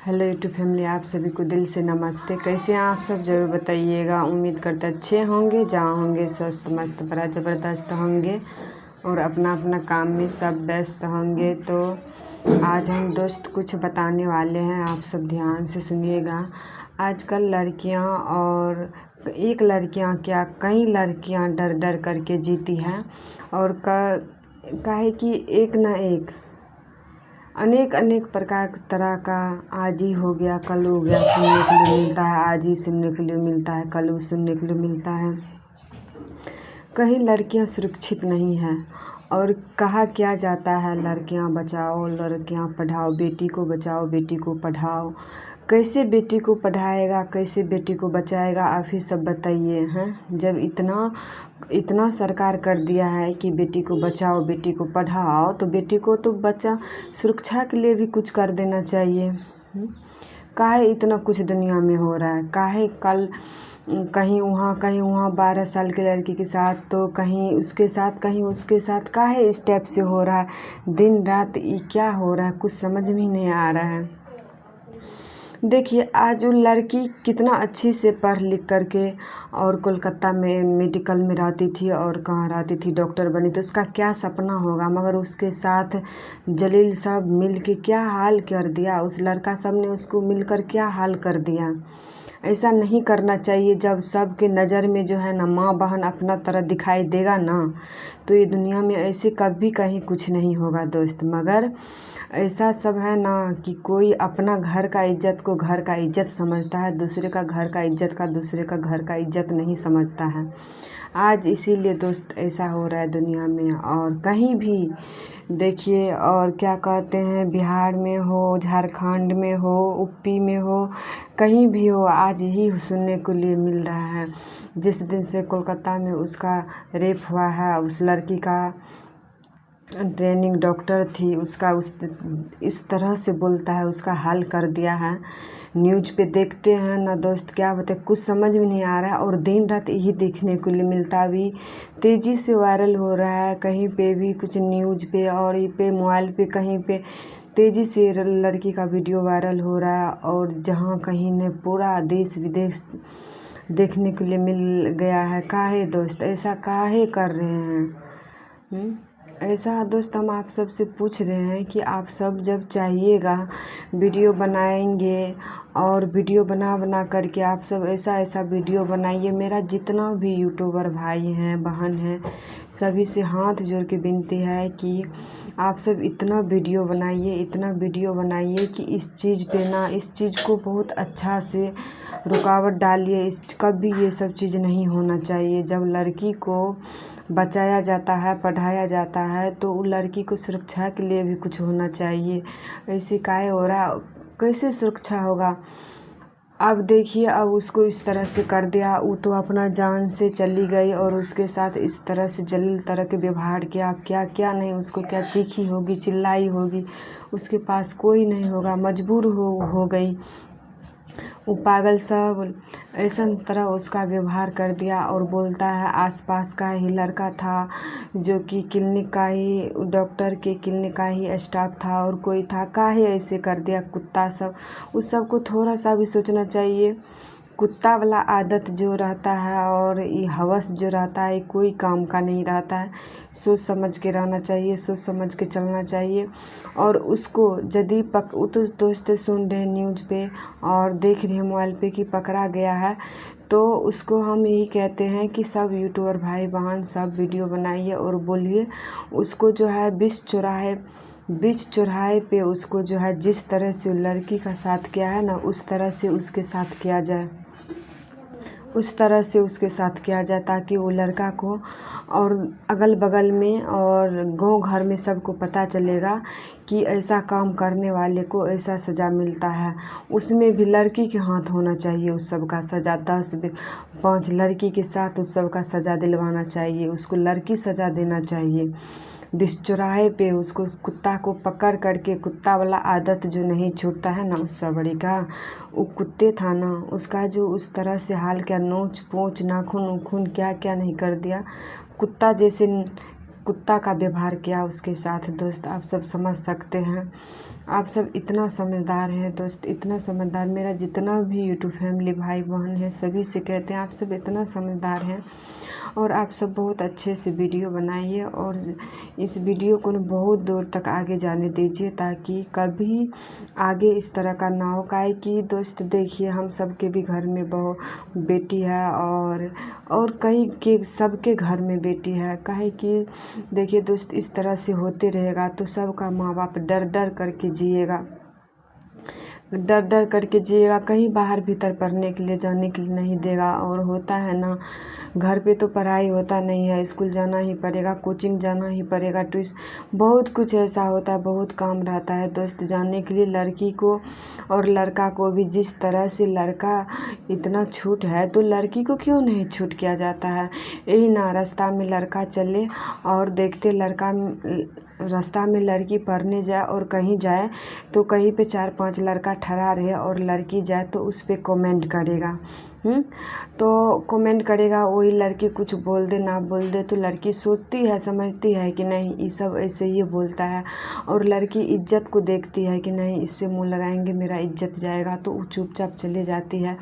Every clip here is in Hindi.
हेलो यूट्यूब फैमिली, आप सभी को दिल से नमस्ते। कैसे हैं आप सब, ज़रूर बताइएगा। उम्मीद करते अच्छे होंगे, जहाँ होंगे स्वस्थ मस्त बड़ा ज़बरदस्त होंगे और अपना अपना काम में सब व्यस्त होंगे। तो आज हम दोस्त कुछ बताने वाले हैं, आप सब ध्यान से सुनिएगा। आजकल लड़कियां और एक लड़कियां क्या कई लड़कियां डर डर करके जीती हैं और काहे कि एक ना एक अनेक अनेक प्रकार तरह का आज ही हो गया कल हो गया सुनने के लिए मिलता है। आज ही सुनने के लिए मिलता है, कल सुनने के लिए मिलता है। कहीं लड़कियां सुरक्षित नहीं हैं और कहा क्या जाता है, लड़कियां बचाओ लड़कियां पढ़ाओ, बेटी को बचाओ बेटी को पढ़ाओ। कैसे बेटी को पढ़ाएगा, कैसे बेटी को बचाएगा, आप ही सब बताइए हैं। जब इतना सरकार कर दिया है कि बेटी को बचाओ बेटी को पढ़ाओ, तो बेटी को तो बच्चा सुरक्षा के लिए भी कुछ कर देना चाहिए। काहे इतना कुछ दुनिया में हो रहा है, काहे कल कहीं वहाँ 12 साल की लड़की के साथ, तो कहीं उसके साथ कहीं उसके साथ, काहे इस टाइप से हो रहा है। दिन रात ये क्या हो रहा है, कुछ समझ में नहीं आ रहा है। देखिए आज वो लड़की कितना अच्छी से पढ़ लिख करके और कोलकाता में मेडिकल में रहती थी और कहाँ रहती थी, डॉक्टर बनी, तो उसका क्या सपना होगा। मगर उसके साथ जलील साहब मिल के क्या हाल कर दिया, उस लड़का सब ने उसको मिलकर क्या हाल कर दिया। ऐसा नहीं करना चाहिए। जब सब के नज़र में जो है ना माँ बहन अपना तरह दिखाई देगा ना, तो ये दुनिया में ऐसे कभी कहीं कुछ नहीं होगा दोस्त। मगर ऐसा सब है ना कि कोई अपना घर का इज्जत को घर का इज्जत समझता है, दूसरे का घर का इज्जत का दूसरे का घर का इज्जत नहीं समझता है। आज इसीलिए दोस्त ऐसा हो रहा है दुनिया में। और कहीं भी देखिए, और क्या कहते हैं, बिहार में हो, झारखंड में हो, यूपी में हो, कहीं भी हो, आज ही सुनने को लिए मिल रहा है। जिस दिन से कोलकाता में उसका रेप हुआ है, उस लड़की का ट्रेनिंग डॉक्टर थी, उसका इस तरह से बोलता है, उसका हाल कर दिया है। न्यूज़ पे देखते हैं ना दोस्त, क्या बताए, कुछ समझ में नहीं आ रहा है। और दिन रात यही देखने को लिए मिलता, भी तेज़ी से वायरल हो रहा है। कहीं पे भी कुछ न्यूज़ पे और ये पे मोबाइल पे कहीं पे तेज़ी से लड़की का वीडियो वायरल हो रहा है। और जहाँ कहीं ने पूरा देश विदेश देखने के लिए मिल गया है। काहे दोस्त ऐसा काहे कर रहे हैं? ऐसा दोस्त हम आप सब से पूछ रहे हैं कि आप सब जब चाहिएगा वीडियो बनाएंगे, और वीडियो बना करके आप सब ऐसा वीडियो बनाइए। मेरा जितना भी यूट्यूबर भाई हैं बहन हैं, सभी से हाथ जोड़ के विनती है कि आप सब इतना वीडियो बनाइए, इतना वीडियो बनाइए कि इस चीज़ पे ना, इस चीज़ को बहुत अच्छा से रुकावट डालिए। कभी ये सब चीज़ नहीं होना चाहिए। जब लड़की को बचाया जाता है, पढ़ाया जाता है, तो उस लड़की को सुरक्षा के लिए भी कुछ होना चाहिए। ऐसे काहे हो रहा, कैसे सुरक्षा होगा। अब देखिए, अब उसको इस तरह से कर दिया, वो तो अपना जान से चली गई और उसके साथ इस तरह से जलील तरह के व्यवहार किया। क्या क्या नहीं, उसको क्या चीखी होगी, चिल्लाई होगी, उसके पास कोई नहीं होगा, मजबूर हो गई। वो पागल सब ऐसा तरह उसका व्यवहार कर दिया। और बोलता है आसपास का ही लड़का था, जो कि क्लिनिक का ही, डॉक्टर के क्लिनिक का ही स्टाफ था और कोई था। काहे ऐसे कर दिया कुत्ता सब। उस सब को थोड़ा सा भी सोचना चाहिए। कुत्ता वाला आदत जो रहता है और ये हवस जो रहता है, कोई काम का नहीं रहता है। सोच समझ के रहना चाहिए, सोच समझ के चलना चाहिए। और उसको यदि वो तो दोस्त सुन रहे न्यूज़ पे और देख रहे हैं मोबाइल पे कि पकड़ा गया है, तो उसको हम यही कहते हैं कि सब यूट्यूबर भाई बहन सब वीडियो बनाइए और बोलिए उसको जो है बीच चौराहे पे उसको जो है जिस तरह से लड़की का साथ किया है ना, उस तरह से उसके साथ किया जाए, उस तरह से उसके साथ किया जाए, ताकि वो लड़का को और अगल बगल में और गांव घर में सबको पता चलेगा कि ऐसा काम करने वाले को ऐसा सज़ा मिलता है। उसमें भी लड़की के हाथ होना चाहिए उस सब का सज़ा। 10-5 लड़की के साथ उस सब का सज़ा दिलवाना चाहिए, उसको लड़की सज़ा देना चाहिए। बीच चौराहे पे उसको कुत्ता को पकड़ करके, कुत्ता वाला आदत जो नहीं छूटता है ना उस सबड़ी का, वो कुत्ते था ना, उसका जो उस तरह से हाल किया, नोच पोंछ नाखून उखून क्या क्या नहीं कर दिया, कुत्ता जैसे कुत्ता का व्यवहार किया उसके साथ। दोस्त आप सब समझ सकते हैं। आप सब इतना समझदार हैं दोस्त, इतना समझदार। मेरा जितना भी यूट्यूब फैमिली भाई बहन है सभी से कहते हैं आप सब इतना समझदार हैं और आप सब बहुत अच्छे से वीडियो बनाइए और इस वीडियो को बहुत दूर तक आगे जाने दीजिए ताकि कभी आगे इस तरह का ना हो। काहे कि दोस्त देखिए हम सब के भी घर में बहू बेटी है और कई के सबके घर में बेटी है। काहे कि देखिए दोस्त इस तरह से होते रहेगा तो सबका माँ बाप डर डर करके जिएगा, डर डर करके जिएगा, कहीं बाहर भीतर पढ़ने के लिए जाने के लिए नहीं देगा। और होता है ना घर पे तो पढ़ाई होता नहीं है, स्कूल जाना ही पड़ेगा, कोचिंग जाना ही पड़ेगा, ट्यूशन बहुत कुछ ऐसा होता है, बहुत काम रहता है दोस्त जाने के लिए। लड़की को और लड़का को भी जिस तरह से लड़का इतना छूट है तो लड़की को क्यों नहीं छूट किया जाता है। यही ना रास्ता में लड़का चले और देखते लड़का रास्ता में लड़की पढ़ने जाए और कहीं जाए तो कहीं पे 4-5 लड़का ठहरा रहे और लड़की जाए तो उस पर कमेंट करेगा। तो कमेंट करेगा, वही लड़की कुछ बोल दे ना बोल दे तो लड़की सोचती है समझती है कि नहीं ये सब ऐसे ही बोलता है और लड़की इज्जत को देखती है कि नहीं इससे मुंह लगाएंगे मेरा इज्जत जाएगा तो वो चुपचाप चले जाती है।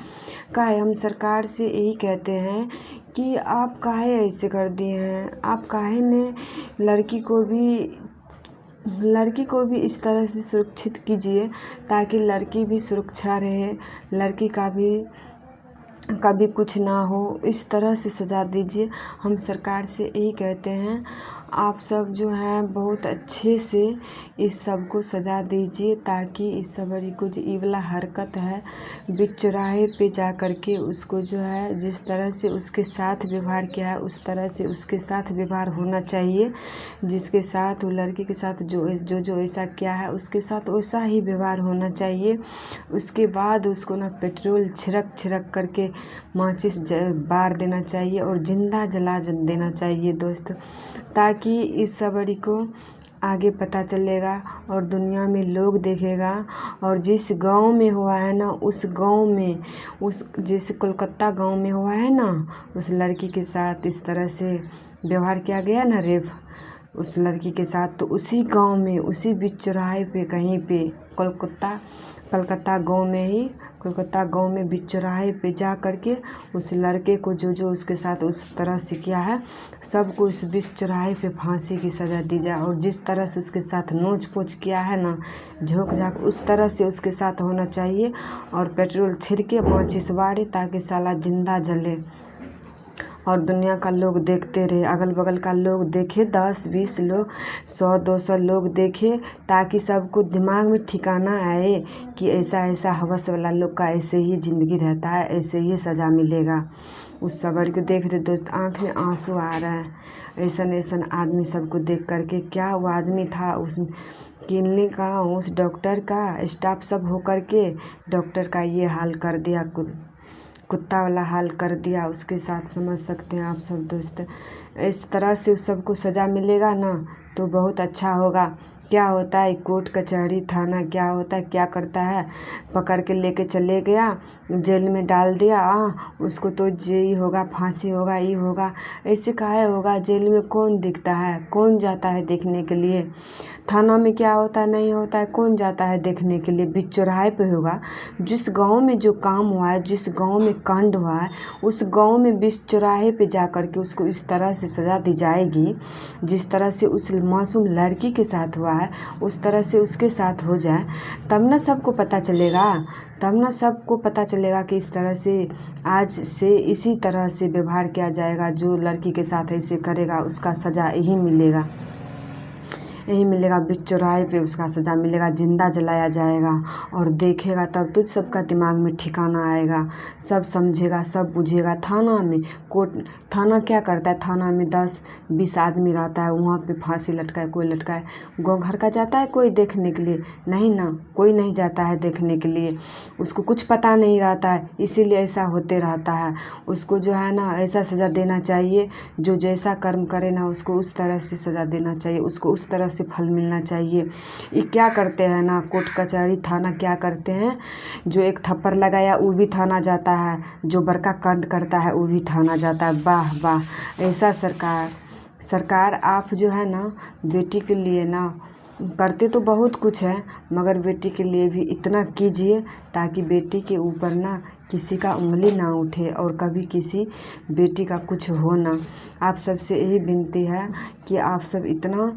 काहे हम सरकार से यही कहते हैं कि आप काहे ऐसे कर दिए हैं, आप काहे ने लड़की को भी इस तरह से सुरक्षित कीजिए ताकि लड़की भी सुरक्षा रहे, लड़की का भी कभी कुछ ना हो, इस तरह से सज़ा दीजिए। हम सरकार से यही कहते हैं आप सब जो है बहुत अच्छे से इस सब को सज़ा दीजिए ताकि इस सब को जो ये वाला हरकत है बीच चौराहे पे जा कर के उसको जो है जिस तरह से उसके साथ व्यवहार किया है उस तरह से उसके साथ व्यवहार होना चाहिए। जिसके साथ वो लड़की के साथ जो ऐसा किया है उसके साथ वैसा ही व्यवहार होना चाहिए। उसके बाद उसको ना पेट्रोल छिड़क करके माचिस बार देना चाहिए और ज़िंदा जला देना चाहिए दोस्त, ताकि इस सबरी को आगे पता चलेगा और दुनिया में लोग देखेगा। और जिस गांव में हुआ है ना उस गांव में जैसे कोलकाता गांव में हुआ है ना उस लड़की के साथ इस तरह से व्यवहार किया गया ना रेप उस लड़की के साथ, तो उसी गांव में उसी बीच चौराहे पे कहीं पे कलकत्ता गांव में बीच चौराहे पे जा करके उस लड़के को जो उसके साथ उस तरह से किया है सबको उस बीच चौराहे पे फांसी की सज़ा दी जाए। और जिस तरह से उसके साथ नोच पोच किया है ना झोंक झाक उस तरह से उसके साथ होना चाहिए और पेट्रोल छिड़के माचिस बारे ताकि साला जिंदा जले और दुनिया का लोग देखते रहे, अगल बगल का लोग देखे, 10-20 लोग 100-200 लोग देखे ताकि सबको दिमाग में ठिकाना आए कि ऐसा हवस वाला लोग का ऐसे ही ज़िंदगी रहता है, ऐसे ही सज़ा मिलेगा। उस सबर को देख रहे दोस्त आँख में आंसू आ रहा है, ऐसा आदमी सबको देख करके। क्या वो आदमी था उस क्लिनिक का उस डॉक्टर का स्टाफ सब हो करके डॉक्टर का ये हाल कर दिया, कुत्ता वाला हाल कर दिया उसके साथ। समझ सकते हैं आप सब दोस्त, इस तरह से उस सबको सज़ा मिलेगा ना तो बहुत अच्छा होगा। क्या होता है कोर्ट कचहरी थाना क्या होता है क्या करता है, पकड़ के लेके चले गया जेल में डाल दिया, उसको तो ये होगा फांसी होगा ये होगा, ऐसे काहे होगा। जेल में कौन दिखता है, कौन जाता है देखने के लिए, थाना में क्या होता है नहीं होता है कौन जाता है देखने के लिए। बीच चौराहे पे होगा, जिस गांव में जो काम हुआ है जिस गांव में कांड हुआ है उस गांव में बीच चौराहे पे जा कर के उसको इस तरह से सज़ा दी जाएगी जिस तरह से उस मासूम लड़की के साथ हुआ है उस तरह से उसके साथ हो जाए, तब ना सबको पता चलेगा कि इस तरह से आज से इसी तरह से व्यवहार किया जाएगा। जो लड़की के साथ ऐसे करेगा उसका सज़ा यही मिलेगा बीच चौराहे पे उसका सज़ा मिलेगा, जिंदा जलाया जाएगा। और देखेगा तब तो सबका दिमाग में ठिकाना आएगा, सब समझेगा सब बुझेगा। थाना क्या करता है, थाना में 10-20 आदमी रहता है, वहाँ पे फांसी लटकाए कोई लटकाए, गाँव घर का जाता है कोई देखने के लिए नहीं ना, कोई नहीं जाता है देखने के लिए, उसको कुछ पता नहीं रहता है इसीलिए ऐसा होते रहता है। उसको जो है ना ऐसा सज़ा देना चाहिए, जो जैसा कर्म करे ना उसको उस तरह से सज़ा देना चाहिए, उसको उस तरह से फल मिलना चाहिए। ये क्या करते हैं ना कोर्ट कचहरी थाना क्या करते हैं, जो एक थप्पड़ लगाया वो भी थाना जाता है, जो बड़का कांड करता है वो भी थाना जाता है। वाह ऐसा सरकार आप जो है ना बेटी के लिए ना करते तो बहुत कुछ है, मगर बेटी के लिए भी इतना कीजिए ताकि बेटी के ऊपर ना किसी का उंगली ना उठे और कभी किसी बेटी का कुछ हो ना। आप सबसे यही विनती है कि आप सब इतना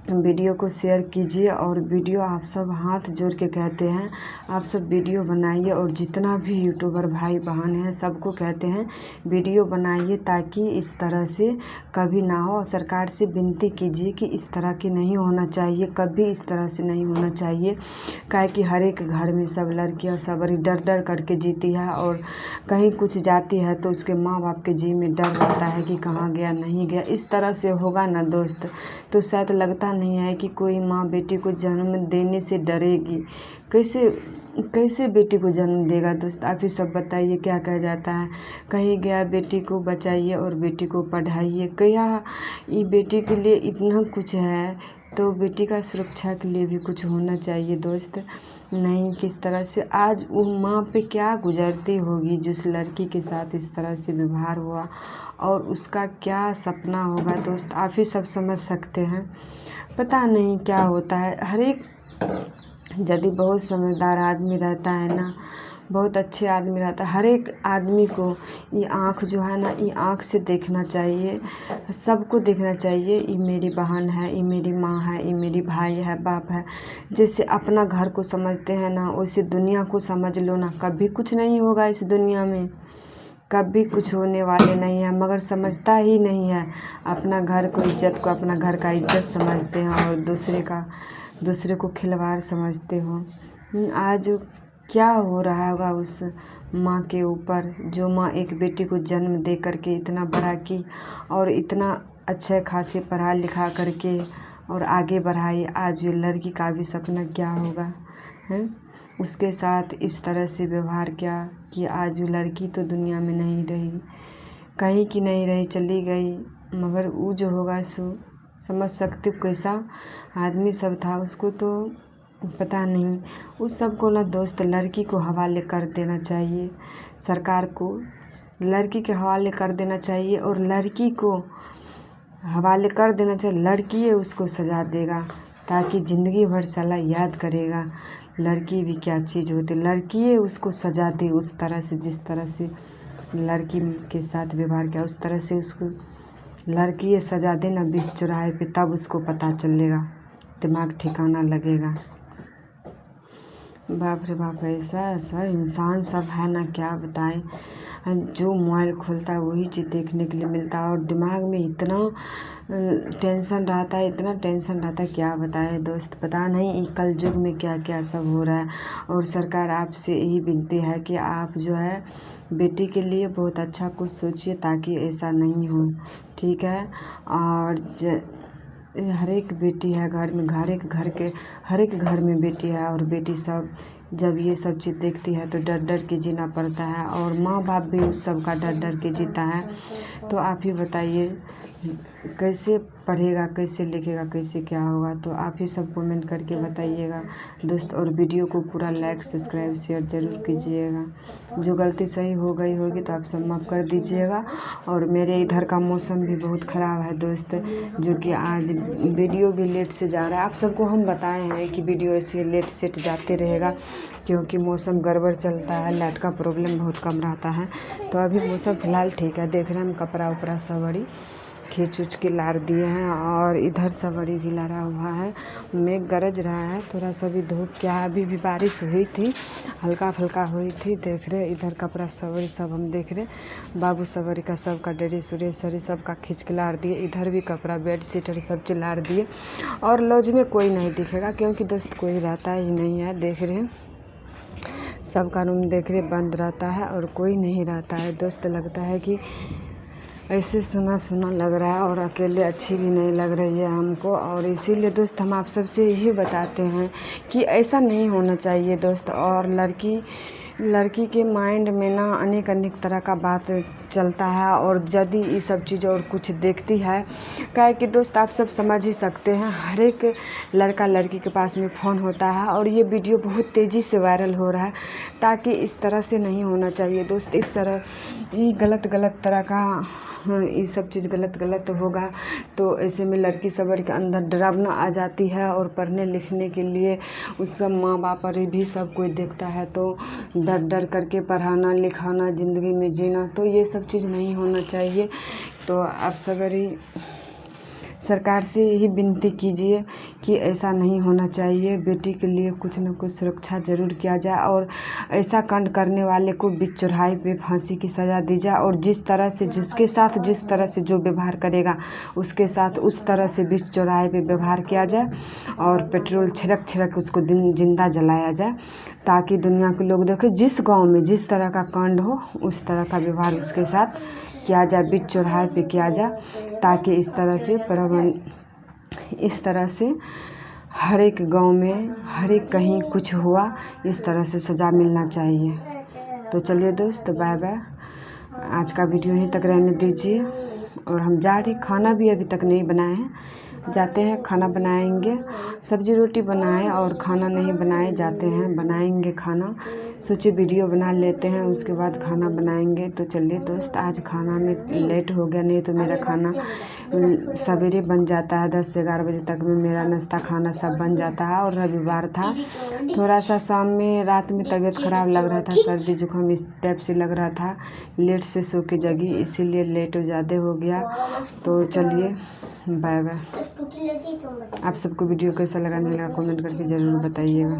वीडियो को शेयर कीजिए और वीडियो आप सब हाथ जोड़ के कहते हैं आप सब वीडियो बनाइए और जितना भी यूट्यूबर भाई बहन हैं सबको कहते हैं वीडियो बनाइए ताकि इस तरह से कभी ना हो। सरकार से विनती कीजिए कि इस तरह की नहीं होना चाहिए, कभी इस तरह से नहीं होना चाहिए। काहे कि हर एक घर में सब लड़कियां सब डर डर करके जीती है और कहीं कुछ जाती है तो उसके माँ बाप के जी में डर रहता है कि कहाँ गया नहीं गया। इस तरह से होगा ना दोस्त तो शायद लगता नहीं है कि कोई माँ बेटी को जन्म देने से डरेगी। कैसे बेटी को जन्म देगा दोस्त, आप ही सब बताइए। क्या कहा जाता है, कहीं गया बेटी को बचाइए और बेटी को पढ़ाइए। क्या ये बेटी के लिए इतना कुछ है तो बेटी का सुरक्षा के लिए भी कुछ होना चाहिए दोस्त। नहीं किस तरह से आज वो माँ पे क्या गुजरती होगी जिस लड़की के साथ इस तरह से व्यवहार हुआ और उसका क्या सपना होगा दोस्त, आप ही सब समझ सकते हैं। पता नहीं क्या होता है। हर एक यदि बहुत समझदार आदमी रहता है ना, बहुत अच्छे आदमी रहता है, हर एक आदमी को ये आँख जो है ना ये आँख से देखना चाहिए, सबको देखना चाहिए। ये मेरी बहन है, ये मेरी माँ है, ये मेरी भाई है, बाप है। जैसे अपना घर को समझते हैं ना वैसे दुनिया को समझ लो ना। कभी कुछ नहीं होगा इस दुनिया में, कभी कुछ होने वाले नहीं है, मगर समझता ही नहीं है। अपना घर को इज्जत को अपना घर का इज्जत समझते हैं और दूसरे को खिलवाड़ समझते हो। आज क्या हो रहा होगा उस माँ के ऊपर जो माँ एक बेटी को जन्म दे करके इतना बड़ा की और इतना अच्छे खासे पढ़ा लिखा करके और आगे बढ़ाई। आज ये लड़की का भी सपना क्या होगा हैं, उसके साथ इस तरह से व्यवहार किया कि आज वो लड़की तो दुनिया में नहीं रही, कहीं की नहीं रही, चली गई। मगर वो जो होगा सो समझ सकते कैसा आदमी सब था, उसको तो पता नहीं। उस सब को ना दोस्त लड़की को हवाले कर देना चाहिए, सरकार को लड़की के हवाले कर देना चाहिए और लड़की को हवाले कर देना चाहिए। लड़की उसको सजा देगा ताकि ज़िंदगी भर साला याद करेगा लड़की भी क्या चीज़ होती। लड़की उसको सजा दे उस तरह से जिस तरह से लड़की के साथ व्यवहार किया, उस तरह से उसको लड़की सजा दे ना 20 चौराहे पे, तब उसको पता चलेगा, दिमाग ठिकाना लगेगा। बाप रे बाप, ऐसा इंसान सब है ना, क्या बताएं। जो मोबाइल खोलता है वही चीज़ देखने के लिए मिलता है और दिमाग में इतना टेंशन रहता है, इतना टेंशन रहता है क्या बताएं दोस्त। पता नहीं कल युग में क्या क्या सब हो रहा है। और सरकार आपसे यही विनती है कि आप जो है बेटी के लिए बहुत अच्छा कुछ सोचिए ताकि ऐसा नहीं हो, ठीक है। और हर एक बेटी है घर में, हर एक घर में बेटी है और बेटी सब जब ये सब चीज़ देखती है तो डर डर के जीना पड़ता है और माँ बाप भी उस सब का डर डर के जीता है। तो आप ही बताइए कैसे पढ़ेगा, कैसे लिखेगा, कैसे क्या होगा। तो आप ही सब कमेंट करके बताइएगा दोस्त और वीडियो को पूरा लाइक सब्सक्राइब शेयर ज़रूर कीजिएगा। जो गलती सही हो गई होगी तो आप सब माफ़ कर दीजिएगा। और मेरे इधर का मौसम भी बहुत ख़राब है दोस्त, जो कि आज वीडियो भी लेट से जा रहा है। आप सबको हम बताए हैं कि वीडियो ऐसे लेट सेट जाते रहेगा क्योंकि मौसम गड़बड़ चलता है, लाइट का प्रॉब्लम बहुत कम रहता है। तो अभी मौसम फ़िलहाल ठीक है। देख रहे हैं हम कपड़ा उपड़ा सवड़ी खींच उच के लार दिए हैं और इधर सवड़ी भी लारा हुआ है। मेघ गरज रहा है, थोड़ा सा भी धूप क्या है। अभी भी बारिश हुई थी, हल्का फुल्का हुई थी। देख रहे इधर कपड़ा सवड़ी सब हम देख रहे, बाबू सवड़ी का सब का ड्रेस उरेस सरी सब का खींच के लार दिए। इधर भी कपड़ा बेड शीटर सब चिल्लार दिए और लॉज में कोई नहीं दिखेगा क्योंकि दोस्त कोई रहता ही नहीं है। देख रहे सबका रूम देख रहे बंद रहता है और कोई नहीं रहता है दोस्त। लगता है कि ऐसे सुना सुना लग रहा है और अकेले अच्छी भी नहीं लग रही है हमको। और इसीलिए दोस्त हम आप सबसे यही बताते हैं कि ऐसा नहीं होना चाहिए दोस्त। और लड़की के माइंड में ना अनेक तरह का बात चलता है और यदि ये सब चीज़ और कुछ देखती है, काहे कि दोस्त आप सब समझ ही सकते हैं हर एक लड़का लड़की के पास में फ़ोन होता है और ये वीडियो बहुत तेज़ी से वायरल हो रहा है। ताकि इस तरह से नहीं होना चाहिए दोस्त। इस तरह ये गलत तरह का हाँ, ये सब चीज़ गलत होगा तो ऐसे में लड़की सब के अंदर डरावना आ जाती है और पढ़ने लिखने के लिए उस सब माँ बाप पर भी सब कोई देखता है तो डर करके पढ़ाना लिखाना ज़िंदगी में जीना, तो ये सब चीज़ नहीं होना चाहिए। तो आप सगरी सरकार से यही विनती कीजिए कि ऐसा नहीं होना चाहिए, बेटी के लिए कुछ न कुछ सुरक्षा ज़रूर किया जाए और ऐसा कांड करने वाले को बीच चौराहे पे फांसी की सज़ा दी जाए और जिस तरह से जिसके साथ जिस तरह से जो व्यवहार करेगा उसके साथ उस तरह से बीच चौराहे पे व्यवहार किया जाए और पेट्रोल छिड़क उसको जिंदा जलाया जाए ताकि दुनिया के लोग देखें जिस गाँव में जिस तरह का कांड हो उस तरह का व्यवहार उसके साथ किया जाए, बीच चौराहे पे किया जाए ताकि इस तरह से हर एक गांव में हर एक कहीं कुछ हुआ इस तरह से सज़ा मिलना चाहिए। तो चलिए दोस्त, बाय बाय, आज का वीडियो यहीं तक रहने दीजिए और हम जा रहे, खाना भी अभी तक नहीं बनाए हैं, जाते हैं खाना बनाएंगे, सब्जी रोटी बनाए और खाना नहीं बनाए, जाते हैं बनाएंगे खाना, सोचे वीडियो बना लेते हैं उसके बाद खाना बनाएंगे। तो चलिए दोस्त, आज खाना में लेट हो गया, नहीं तो मेरा खाना सवेरे बन जाता है 10 से 11 बजे तक में मेरा नाश्ता खाना सब बन जाता है। और रविवार था, थोड़ा सा शाम में रात में तबीयत ख़राब लग रहा था, सर्दी जुकाम इस टाइप से लग रहा था, लेट से सो के जगी इसीलिए लेट ज़्यादा हो गया। तो चलिए बाय बाय। आप सबको वीडियो कैसा लगा नहीं लगा कमेंट करके ज़रूर बताइएगा।